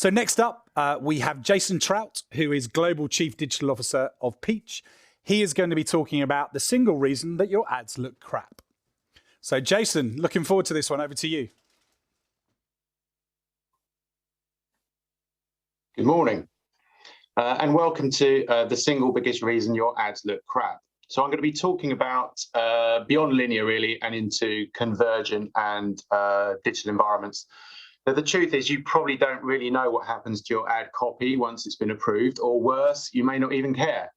So next up, we have Jason Trout, who is Global Chief Digital Officer of Peach. He is going to be talking about the single reason that your ads look crap. So Jason, looking forward to this one. Over to you. Good morning, and welcome to the single biggest reason your ads look crap. So I'm going to be talking about beyond linear really and into convergent and digital environments. Now, the truth is you probably don't really know what happens to your ad copy once it's been approved, or worse, you may not even care.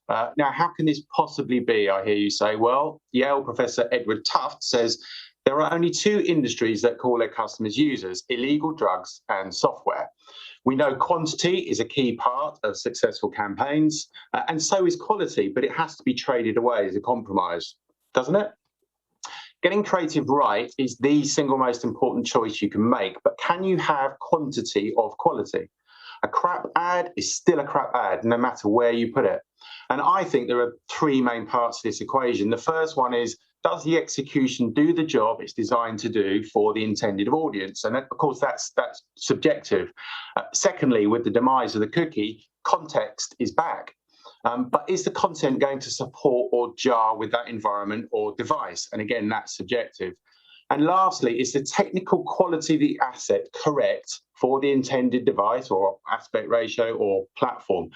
Now, how can this possibly be, I hear you say? Well, Yale professor Edward Tufte says there are only two industries that call their customers users: illegal drugs and software. We know quantity is a key part of successful campaigns, and so is quality, but it has to be traded away as a compromise, doesn't it? Getting creative right is the single most important choice you can make, but can you have quantity of quality? A crap ad is still a crap ad, no matter where you put it. And I think there are three main parts to this equation. The first one is, does the execution do the job it's designed to do for the intended audience? And of course, that's subjective. Secondly, with the demise of the cookie, context is back. But is the content going to support or jar with that environment or device? And again, that's subjective. And lastly, is the technical quality of the asset correct for the intended device or aspect ratio or platform?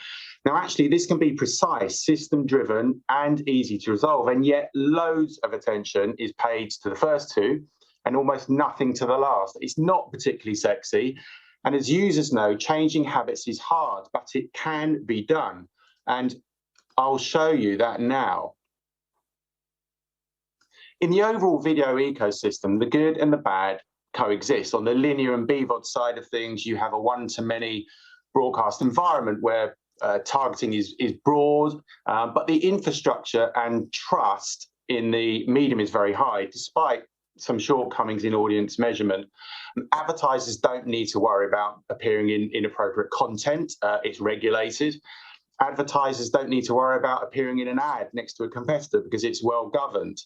Now, actually, this can be precise, system-driven, and easy to resolve, and yet loads of attention is paid to the first two and almost nothing to the last. It's not particularly sexy, and as users know, changing habits is hard, but it can be done, and I'll show you that now. In the overall video ecosystem, the good and the bad coexist. On the linear and BVOD side of things, you have a one-to-many broadcast environment where targeting is broad, but the infrastructure and trust in the medium is very high, despite some shortcomings in audience measurement. Advertisers don't need to worry about appearing in inappropriate content. It's regulated. Advertisers don't need to worry about appearing in an ad next to a competitor because it's well governed.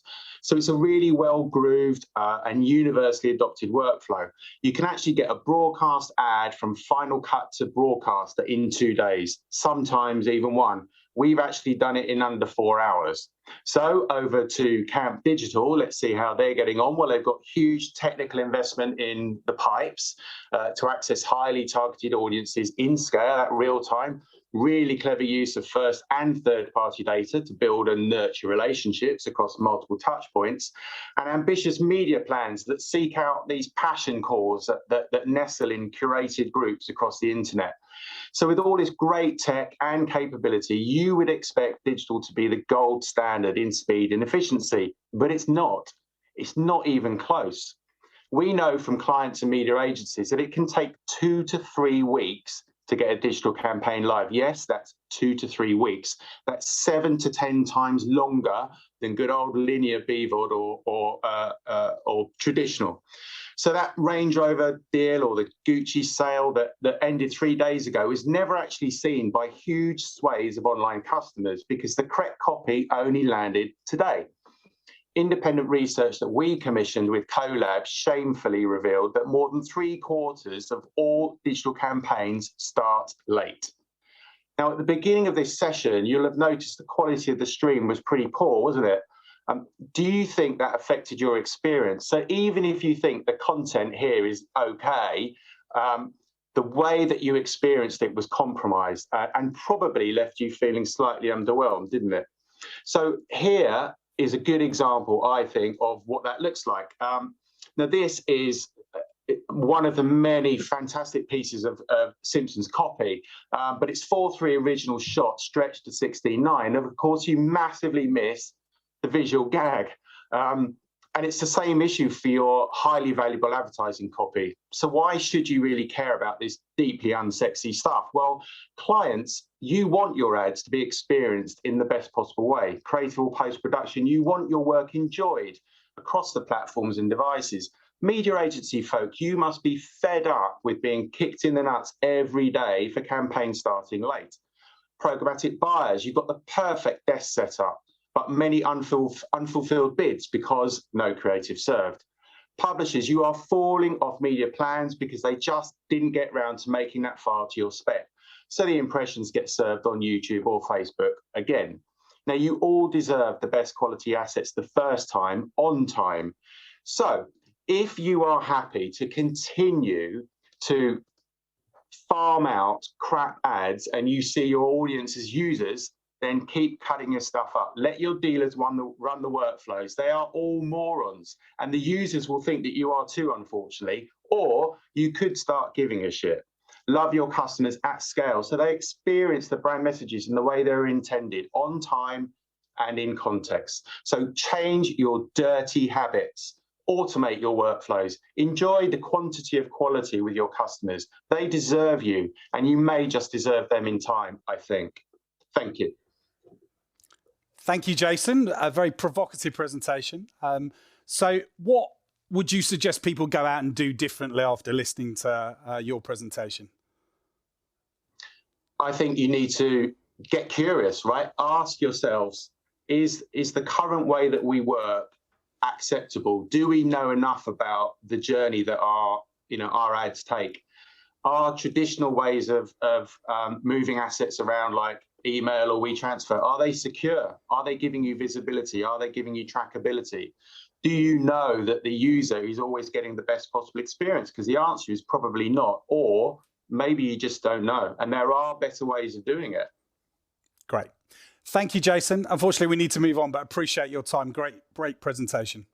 So it's a really well grooved and universally adopted workflow. You can actually get a broadcast ad from Final Cut to broadcaster in 2 days, sometimes even one. We've actually done it in under 4 hours. So over to Camp Digital, let's see how they're getting on. Well, they've got huge technical investment in the pipes to access highly targeted audiences in scale at real time. Really clever use of first and third party data to build and nurture relationships across multiple touch points, and ambitious media plans that seek out these passion cores that nestle in curated groups across the internet. So with all this great tech and capability, you would expect digital to be the gold standard in speed and efficiency, but it's not. It's not even close. We know from clients and media agencies that it can take 2 to 3 weeks to get a digital campaign live. Yes, that's 2 to 3 weeks. That's 7 to 10 times longer than good old linear BVOD or traditional. So that Range Rover deal or the Gucci sale that ended 3 days ago is never actually seen by huge swathes of online customers because the correct copy only landed today. Independent research that we commissioned with Collab shamefully revealed that more than 3/4 of all digital campaigns start late. Now, at the beginning of this session, you'll have noticed the quality of the stream was pretty poor, wasn't it? Do you think that affected your experience? So even if you think the content here is okay, the way that you experienced it was compromised and probably left you feeling slightly underwhelmed, didn't it? So here is a good example, I think, of what that looks like. Now, this is one of the many fantastic pieces of Simpsons copy, but it's 4:3 original shots stretched to 16:9. And of course, you massively miss the visual gag. And it's the same issue for your highly valuable advertising copy. So why should you really care about this deeply unsexy stuff? Well, clients, you want your ads to be experienced in the best possible way. Creative or post-production, you want your work enjoyed across the platforms and devices. Media agency folk, you must be fed up with being kicked in the nuts every day for campaigns starting late. Programmatic buyers, you've got the perfect desk setup, but many unfulfilled bids because no creative served. Publishers, you are falling off media plans because they just didn't get round to making that file to your spec. So the impressions get served on YouTube or Facebook again. Now, you all deserve the best quality assets the first time, on time. So if you are happy to continue to farm out crap ads and you see your audience as users, then keep cutting your stuff up. Let your dealers run the workflows. They are all morons, and the users will think that you are too, unfortunately, or you could start giving a shit. Love your customers at scale so they experience the brand messages in the way they're intended, on time and in context. So change your dirty habits. Automate your workflows. Enjoy the quantity of quality with your customers. They deserve you, and you may just deserve them in time, I think. Thank you. Thank you, Jason. A very provocative presentation. So what would you suggest people go out and do differently after listening to your presentation? I think you need to get curious, right? Ask yourselves, is the current way that we work acceptable? Do we know enough about the journey that our ads take? Are traditional ways of moving assets around, like email or WeTransfer, are they secure? Are they giving you visibility? Are they giving you trackability? Do you know that the user is always getting the best possible experience? Because the answer is probably not, or maybe you just don't know. And there are better ways of doing it. Great. Thank you, Jason. Unfortunately, we need to move on, but appreciate your time. Great presentation.